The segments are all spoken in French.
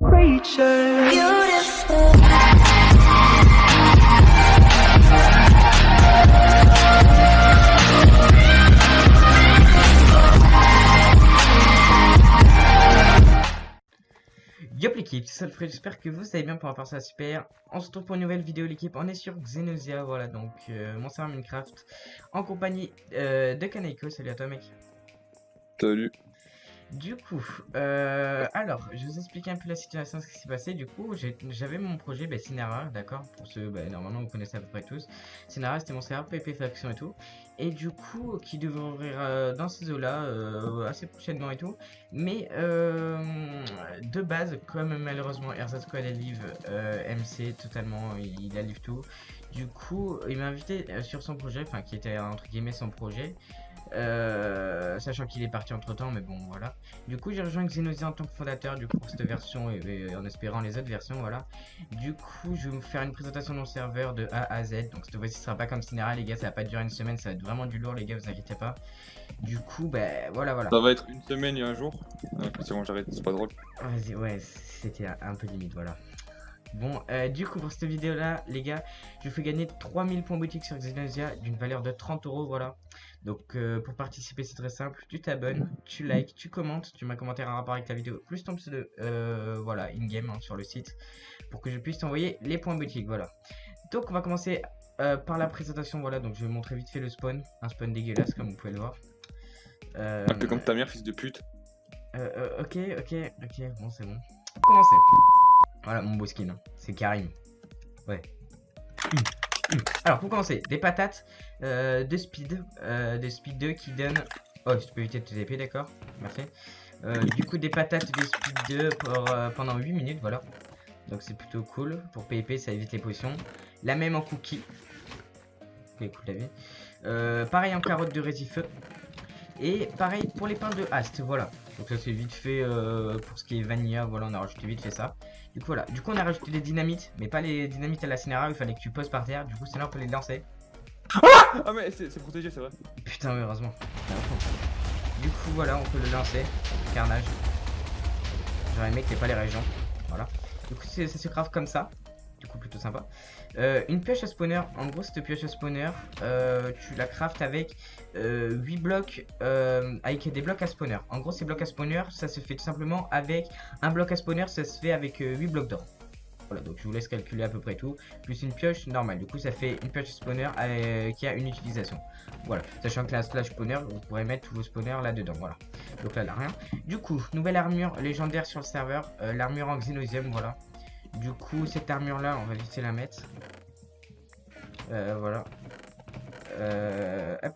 creature. Beautiful. Yop l'équipe, c'est Salfred, j'espère que vous allez bien pour rapport à ça, super. On se retrouve pour une nouvelle vidéo l'équipe, on est sur Xenosia, voilà donc mon serveur Minecraft en compagnie de Kaneko. Salut à toi mec. Salut. Du coup, alors je vais vous expliquer un peu la situation, ce qui s'est passé. Du coup j'avais mon projet Cinara, d'accord, pour ceux, normalement vous connaissez à peu près tous. Cinara c'était mon serveur PvP Faction et tout. Et du coup qui devrait ouvrir dans ces eaux là assez prochainement et tout. Mais de base, comme malheureusement RZ Squad a live MC totalement, il a live tout. Du coup il m'a invité sur son projet, enfin qui était entre guillemets son projet. Sachant qu'il est parti entre temps, mais bon voilà. Du coup j'ai rejoint Xenosia en tant que fondateur du coup pour cette version et en espérant les autres versions, voilà. Du coup je vais vous faire une présentation de mon serveur de A à Z. Donc cette fois-ci ce sera pas comme Cinera les gars, ça va pas durer une semaine, ça va être vraiment du lourd les gars, vous inquiétez pas. Du coup voilà. Ça va être une semaine et un jour. C'est bon, j'arrête, c'est pas drôle. Vas-y, ouais, c'était un peu limite, voilà. Bon, du coup, pour cette vidéo là, les gars, je vous fais gagner 3000 points boutiques sur Xenosia d'une valeur de 30 €, voilà. Donc, pour participer, c'est très simple. Tu t'abonnes, tu likes, tu commentes, tu mets un commentaire en rapport avec la vidéo, plus ton pseudo, voilà, in-game hein, sur le site, pour que je puisse t'envoyer les points boutiques, voilà. Donc, on va commencer par la présentation, voilà. Donc, je vais vous montrer vite fait le spawn, un spawn dégueulasse, comme vous pouvez le voir. Un peu comme ta mère, fils de pute. Ok, bon, c'est bon. Pour commencer. Voilà mon beau skin, hein. C'est Karim. Ouais. Alors pour commencer, des patates de speed 2 qui donnent... Oh, je peux éviter de te TP, d'accord. Merci. Du coup des patates de speed 2 pour, pendant 8 minutes, voilà. Donc c'est plutôt cool. Pour PvP ça évite les potions. La même en cookie. Ok, cool la vie. Pareil en carotte de résifeu. Et pareil pour les pains de haste, voilà. Donc ça c'est vite fait pour ce qui est vanilla, voilà, on a rajouté vite fait ça. Du coup voilà, du coup on a rajouté des dynamites, mais pas les dynamites à la Cinera, il fallait que tu poses par terre, du coup c'est là on peut les lancer. Ah mais c'est protégé, c'est vrai. Putain oui, heureusement. Du coup voilà, on peut le lancer, carnage. J'aurais aimé que t'aies pas les régions, voilà. Du coup ça se craft comme ça, du coup plutôt sympa. Une pioche à spawner, en gros cette pioche à spawner, tu la craftes avec 8 blocs, avec des blocs à spawner. En gros ces blocs à spawner, ça se fait tout simplement avec un bloc à spawner, ça se fait avec 8 blocs d'or. Voilà, donc je vous laisse calculer à peu près tout, plus une pioche normale. Du coup ça fait une pioche à spawner qui a une utilisation. Voilà, sachant que la slash spawner, vous pourrez mettre tous vos spawners là-dedans, voilà. Donc là, rien. Du coup, nouvelle armure légendaire sur le serveur, l'armure en Xenosium, voilà. Du coup, cette armure là, on va vite la mettre. Voilà. Hop.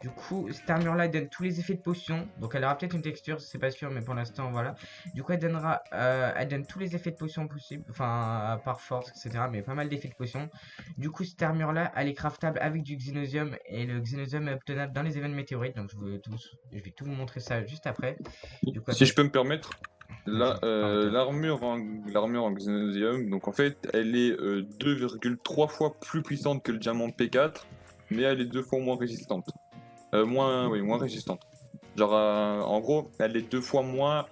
Du coup, cette armure là, elle donne tous les effets de potion. Donc, elle aura peut-être une texture, c'est pas sûr, mais pour l'instant, voilà. Du coup, elle donne tous les effets de potion possibles, enfin, par force, etc. Mais pas mal d'effets de potion. Du coup, cette armure là, elle est craftable avec du Xenosium. Et le Xenosium est obtenable dans les événements météorites. Donc, je vais tout vous montrer ça juste après. Du coup, Si je peux me permettre, Okay, l'armure en Xenosium, donc en fait, elle est 2,3 fois plus puissante que le diamant P4, mais elle est 2 fois moins résistante. Moins résistante. Genre, en gros, elle est 2 fois moins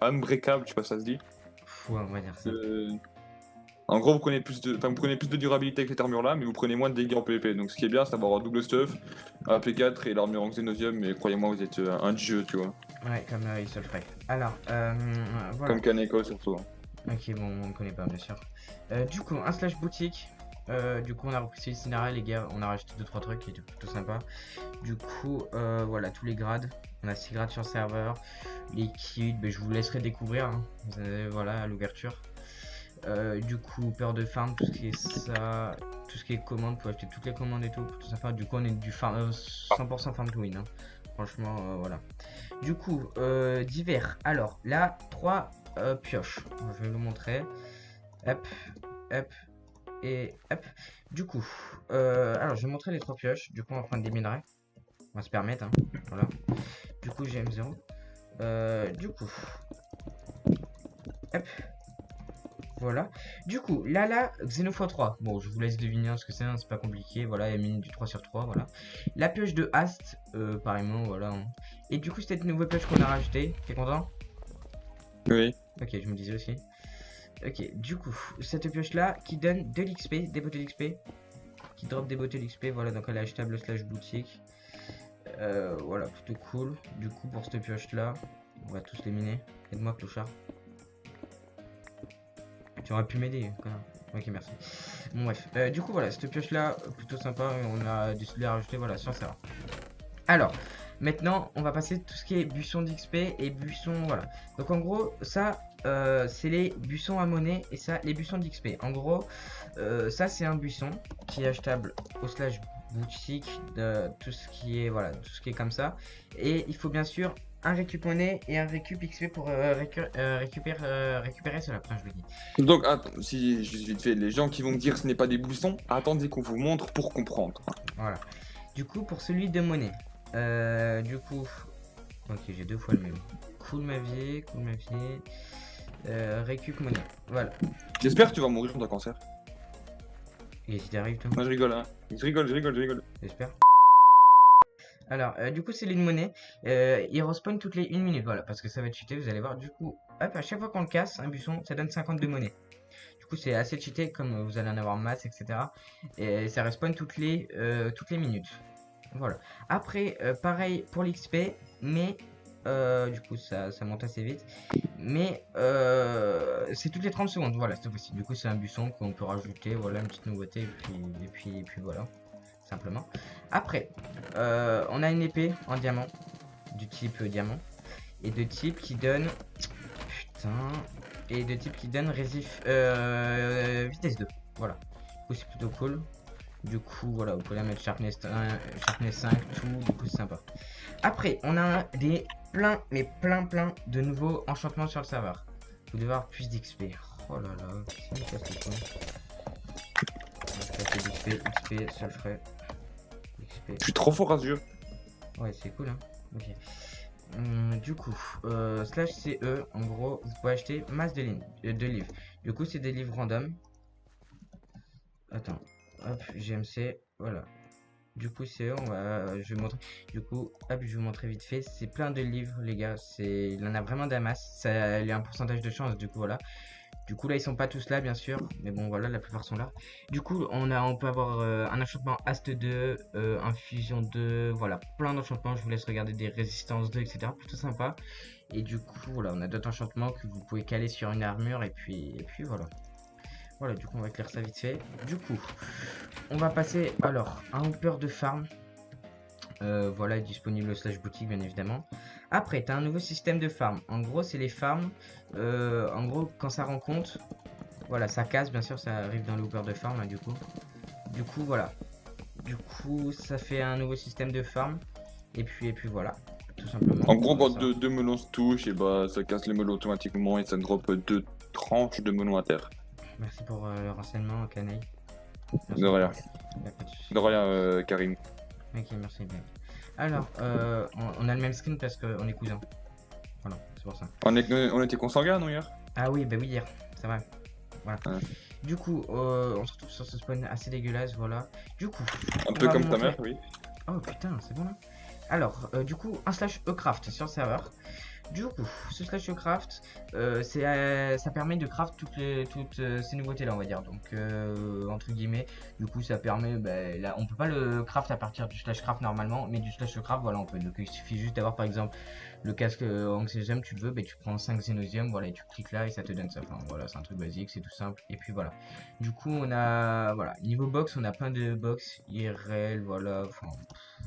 unbreakable, je sais pas si ça se dit. on va dire ça. En gros, vous prenez plus de durabilité avec cette armure-là, mais vous prenez moins de dégâts en PvP. Donc, ce qui est bien, c'est d'avoir un double stuff, un P4 et l'armure en Xenosium. Mais croyez-moi, vous êtes un dieu, tu vois. Ouais, comme il se le ferait. Alors, voilà. Comme Kaneko, surtout. Ok, bon, on ne connaît pas, bien sûr. Du coup, un slash boutique. Du coup, on a repris celui Cinera, les gars. On a rajouté 2-3 trucs qui étaient plutôt sympas. Du coup, voilà, tous les grades. On a 6 grades sur serveur. Les kits, je vous laisserai découvrir. Hein. Vous avez, voilà, à l'ouverture. Du coup, peur de farm, tout ce qui est ça, tout ce qui est commande, pour acheter toutes les commandes et tout, tout sympa. Du coup, on est du farm, 100% farm to win. Hein. Franchement, voilà. Du coup, divers. Alors, là, 3 pioches. Je vais vous montrer. Hop, hop, et hop. Du coup, alors, je vais montrer les 3 pioches. Du coup, on va prendre des minerais. On va se permettre. Hein. Voilà. Du coup, j'ai M0. Du coup, hop. Voilà. Du coup, là, Xeno x3. Bon, je vous laisse deviner hein, ce que c'est, hein, c'est pas compliqué. Voilà, il y a mine du 3 sur 3, voilà. La pioche de Hast, pareillement, voilà. Hein. Et du coup, c'était une nouvelle pioche qu'on a rajoutée. T'es content? Oui. Ok, je me disais aussi. Ok, du coup, cette pioche là qui donne de l'XP, des bottles d'XP, qui drop des bottles d'XP, voilà, donc elle est achetable slash boutique. Voilà, plutôt cool. Du coup, pour cette pioche là, on va tous les miner. Aide-moi, clochard. Tu aurais pu m'aider, connard. Ok, merci. Bon, bref. Du coup, voilà, cette pioche là, plutôt sympa. On a décidé de la rajouter, voilà, sans savoir. Alors, maintenant, on va passer tout ce qui est buisson d'XP et buisson, voilà. Donc, en gros, ça, c'est les buissons à monnaie et ça, les buissons d'XP. En gros, ça, c'est un buisson qui est achetable au slash boutique, de tout ce qui est, voilà, tout ce qui est comme ça. Et il faut bien sûr un récup monnaie et un récup XP pour récupérer cela. Enfin, je vous dis. Donc, attends, si juste vite fait, les gens qui vont me dire ce n'est pas des boussons, attendez qu'on vous montre pour comprendre. Voilà. Du coup, pour celui de monnaie, du coup, ok, j'ai deux fois le même. Cool ma vie, cool ma vie. Récup monnaie. Voilà. J'espère que tu vas mourir d'un cancer. Et si t'arrives, toi, Moi, je rigole, hein. Je rigole. j'espère. Alors, du coup, c'est l'une monnaie. Il respawn toutes les 1 minute. Voilà, parce que ça va être cheaté, vous allez voir. Du coup, hop, à chaque fois qu'on le casse, un buisson, ça donne 52 monnaies. Du coup, c'est assez cheaté, comme vous allez en avoir masse, etc. Et ça respawn toutes les minutes. Voilà. Après, pareil pour l'XP, mais du coup, ça monte assez vite. Mais c'est toutes les 30 secondes. Voilà, c'est possible. Du coup, c'est un buisson qu'on peut rajouter. Voilà, une petite nouveauté. Et puis voilà, simplement. Après, on a une épée en diamant, du type diamant, et de type qui donne. Putain. Et de type qui donne résif vitesse 2. Voilà. Du coup, c'est plutôt cool. Du coup, voilà, vous pouvez la mettre Sharpness 1, Sharpness 5, tout, du coup, c'est sympa. Après, on a des plein de nouveaux enchantements sur le serveur. Vous devez avoir plus d'XP. Oh là là, ça me casse les couilles. XP, seul frais. XP. Je suis trop fort à ce jeu. Ouais, c'est cool, hein. Ok. Du coup, slash CE, en gros, vous pouvez acheter masse de livres. Du coup, c'est des livres random. Attends, hop, GMC, voilà. Du coup, CE, je vais montrer. Du coup, hop, je vais vous montrer vite fait. C'est plein de livres, les gars. Il en a vraiment de la masse. Ça, il y a un pourcentage de chance, du coup, voilà. Du coup, là, ils sont pas tous là, bien sûr. Mais bon, voilà, la plupart sont là. Du coup, on peut avoir un enchantement Ast 2, un Fusion 2. Voilà, plein d'enchantements. Je vous laisse regarder des résistances 2, etc. Plutôt sympa. Et du coup, voilà, on a d'autres enchantements que vous pouvez caler sur une armure. Et puis voilà. Voilà, du coup, on va éclairer ça vite fait. Du coup, on va passer alors à un hopper de farm. Voilà, disponible slash boutique, bien évidemment. Après, tu as un nouveau système de farm. En gros, c'est les farms. En gros, quand ça rencontre, voilà, ça casse, bien sûr, ça arrive dans le hopper de farm, là, du coup. Du coup, voilà. Du coup, ça fait un nouveau système de farm. Et puis voilà, tout simplement. En gros, quand Ça. deux melons se touchent, et bah ça casse les melons automatiquement et ça drop 2 tranches de melons à terre. Merci pour le renseignement, Canaille. De rien. Y a pas de souci. De rien, Karim. Ok, merci bien. Alors, on a le même skin parce qu'on est cousins. Voilà, c'est pour ça. On était consanguins, non, hier? Ah oui, bah oui, hier, c'est vrai. Voilà. Ouais. Du coup, on se retrouve sur ce spawn assez dégueulasse, voilà. Du coup, Un peu comme ta mère, oui. Oh putain, c'est bon là. Alors, du coup, un slash ecraft sur le serveur. Du coup, ce slash craft, ça permet de craft toutes ces nouveautés là, on va dire. Donc, entre guillemets, du coup, ça permet, là, on peut pas le craft à partir du slash craft normalement, mais du slash craft, voilà, on peut. Donc, il suffit juste d'avoir par exemple le casque Anxiosium, tu le veux, tu prends 5 Xenosium, voilà, et tu cliques là et ça te donne ça. Enfin, voilà, c'est un truc basique, c'est tout simple. Et puis voilà. Du coup, on a, voilà, niveau box, on a plein de box IRL, voilà, enfin,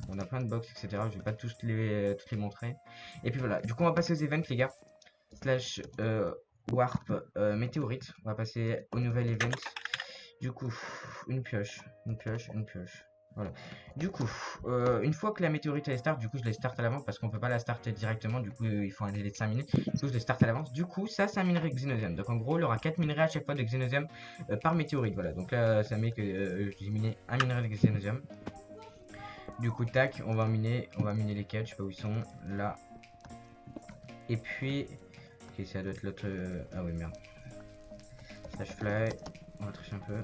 on a plein de box, etc. Je vais pas toutes les montrer. Et puis voilà, du coup on va passer aux events les gars. Slash warp météorite. On va passer au nouvel event. Du coup, une pioche. Voilà. Du coup, une fois que la météorite elle start, du coup je la start à l'avance parce qu'on peut pas la starter directement, du coup il faut un délai de 5 minutes. Du coup je la start à l'avance. Du coup ça c'est un minerai Xenosium. Donc en gros il aura 4 minerais à chaque fois de Xenosium par météorite. Voilà, donc là ça met que j'ai miné un minerai de Xenosium. Du coup tac, on va miner les 4, je sais pas où ils sont, là. Et puis, ok ça doit être l'autre, ah oui merde. Slash fly, on va tricher un peu.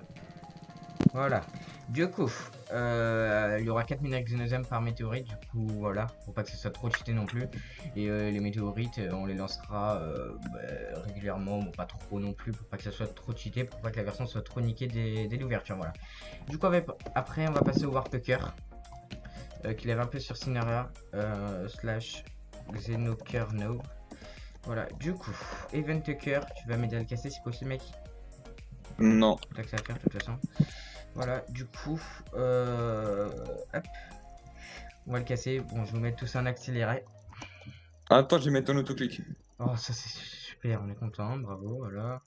Voilà. Du coup, il y aura 4 minerais Xenosium par météorite, du coup voilà, pour pas que ce soit trop cheaté non plus. Et les météorites, on les lancera régulièrement, bon, pas trop non plus, pour pas que ça soit trop cheaté, pour pas que la version soit trop niquée dès l'ouverture, voilà. Du coup après on va passer au Warpucker, qui lève un peu sur Cinerea, slash Xenokernov. Voilà, du coup, Event Tucker, tu vas m'aider à le casser si possible mec. Non. T'as que ça à faire de toute façon. Voilà, du coup, hop, on va le casser. Bon, je vais vous mettre tout ça en accéléré. Attends, je vais mettre un autoclic. Oh, ça c'est super, on est content, bravo, voilà.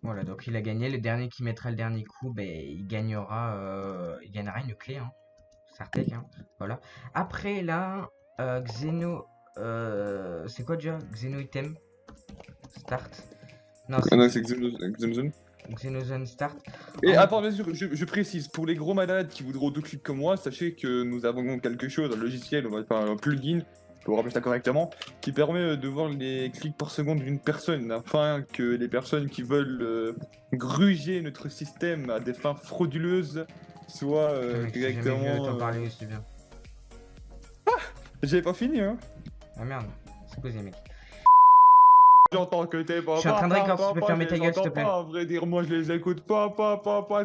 Voilà, donc il a gagné. Le dernier qui mettra le dernier coup, ben, il gagnera une clé, hein. Sartek, hein. Voilà. Après là, Xeno, c'est quoi déjà? Xeno item start. Non, Ah c'est non, c'est Xenozone. Xenozone start. Et En- attends, bien sûr, je précise, pour les gros malades qui voudraient autoclic comme moi, sachez que nous avons quelque chose, un logiciel, enfin un plugin, pour rappeler ça correctement, qui permet de voir les clics par seconde d'une personne, afin que les personnes qui veulent gruger notre système à des fins frauduleuses soient Putain, mec, j'ai jamais vu directement... autant parler aussi bien. J'avais pas fini, hein. Ah merde, c'est posé mec. J'entends que t'es pas. Je suis en train de record, tu peux fermer ta gueule s'il te plaît. Pas, à vrai dire, moi je les écoute pas.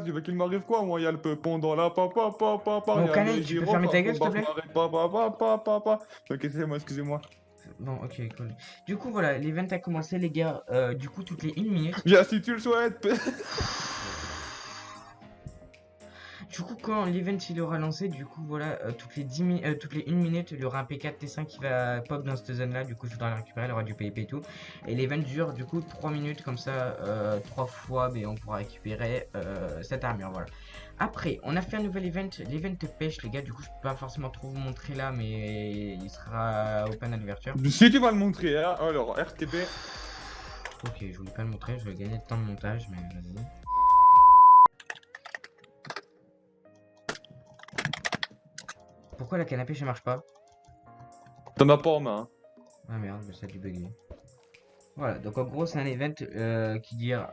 Tu veux qu'il m'arrive quoi? Moi, il y a le peupon dans la pa. Bon, Il y a Canet, le tu peux gyro, fermer ta faut gueule s'il te pas que plaît. m'arrête pa. Ok, excusez-moi. Bon, ok, cool. Du coup, voilà, l'event a commencé, les gars. Du coup, toutes les 1 minute. Bien, si tu le souhaites. Du coup, quand l'event il aura lancé, du coup, voilà, toutes les 1 minute, il y aura un P4 T5 qui va pop dans cette zone là. Du coup, je voudrais le récupérer, il aura du PvP et tout. Et l'event dure du coup 3 minutes, comme ça, 3 fois, mais on pourra récupérer cette armure. Voilà. Après, on a fait un nouvel event, l'event pêche, les gars. Du coup, je peux pas forcément trop vous montrer là, mais il sera open à l'ouverture. Si tu vas le montrer, hein. Alors, RTP. Ok, je voulais pas le montrer, je vais gagner de temps de montage, mais vas-y. Pourquoi la canne à pêche elle marche pas? T'en as pas en main. Ah merde, ça a dû bugger. Voilà, donc en gros c'est un event qui dure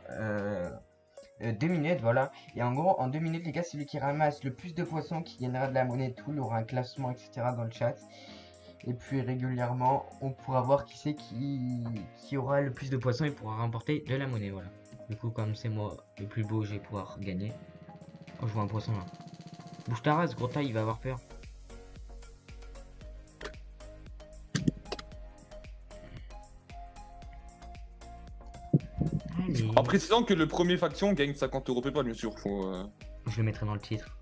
2 minutes, voilà. Et en gros, en 2 minutes, les gars, celui qui ramasse le plus de poissons, qui gagnera de la monnaie et tout, il aura un classement, etc. dans le chat. Et puis régulièrement, on pourra voir qui c'est qui aura le plus de poissons et pourra remporter de la monnaie, voilà. Du coup, comme c'est moi le plus beau, je vais pouvoir gagner. Oh, je vois un poisson là. Bouge ta race, gros taille, il va avoir peur. Allez. En précisant que le premier faction gagne 50 € PayPal, bien sûr. Je le mettrai dans le titre.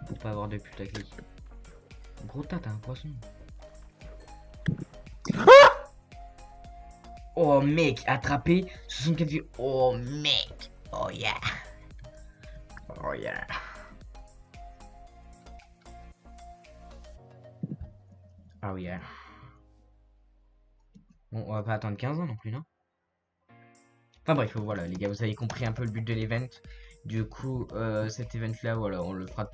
Pour pas avoir de putaclic. Gros tas, t'as un poisson. Oh mec, attrapé 64 vies. Oh mec. Oh yeah. Oh yeah. Oh yeah. Bon, on va pas attendre 15 ans non plus, non? Enfin bref, voilà les gars, vous avez compris un peu le but de l'event. Du coup, cet event là, voilà, on le fera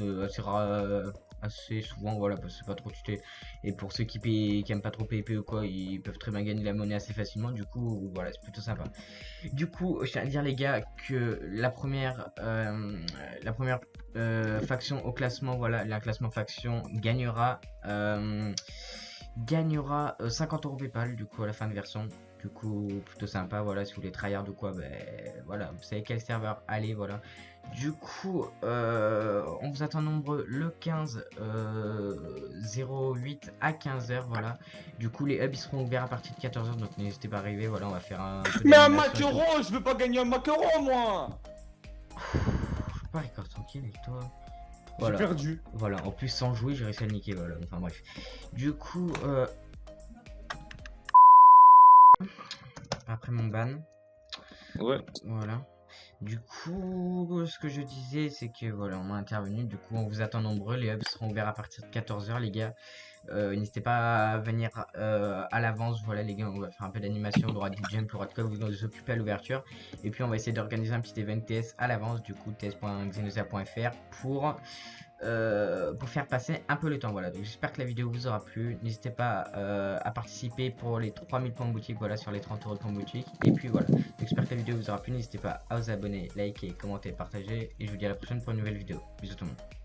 assez souvent, voilà, parce que c'est pas trop tuté. Et pour ceux qui aiment pas trop PvP ou quoi, ils peuvent très bien gagner la monnaie assez facilement. Du coup, voilà, c'est plutôt sympa. Du coup, je tiens à dire les gars que la première faction au classement, voilà, la classement faction gagnera 50 € PayPal du coup à la fin de version. Du coup, plutôt sympa, voilà, si vous voulez tryhard ou quoi, ben voilà, vous savez quel serveur aller, voilà. Du coup, on vous attend nombreux le 15 08 à 15h, voilà. Du coup, les hubs ils seront ouverts à partir de 14h, donc n'hésitez pas à arriver, voilà, on va faire un peu Mais un d'animation et tout. maquereau, je veux pas gagner un maquereau, moi. Je peux pas record tranquille avec toi. J'ai perdu. Voilà, en plus sans jouer, j'ai réussi à le niquer, voilà, enfin bref. Du coup, après mon ban. Ouais. Voilà. Du coup, ce que je disais, c'est que voilà, on a intervenu. Du coup, on vous attend nombreux. Les hubs seront ouverts à partir de 14h, les gars. N'hésitez pas à venir à l'avance. Voilà les gars, on va faire un peu d'animation, il y aura du jump, il y aura de quoi vous occuper à l'ouverture. Et puis on va essayer d'organiser un petit event TS à l'avance, du coup ts.xenosia.fr pour faire passer un peu le temps. Voilà, donc j'espère que la vidéo vous aura plu. N'hésitez pas à participer pour les 3000 points de boutique, voilà, sur les 30 € de points de boutique. Et puis voilà, j'espère que la vidéo vous aura plu. N'hésitez pas à vous abonner, liker, commenter, partager. Et je vous dis à la prochaine pour une nouvelle vidéo. Bisous tout le monde.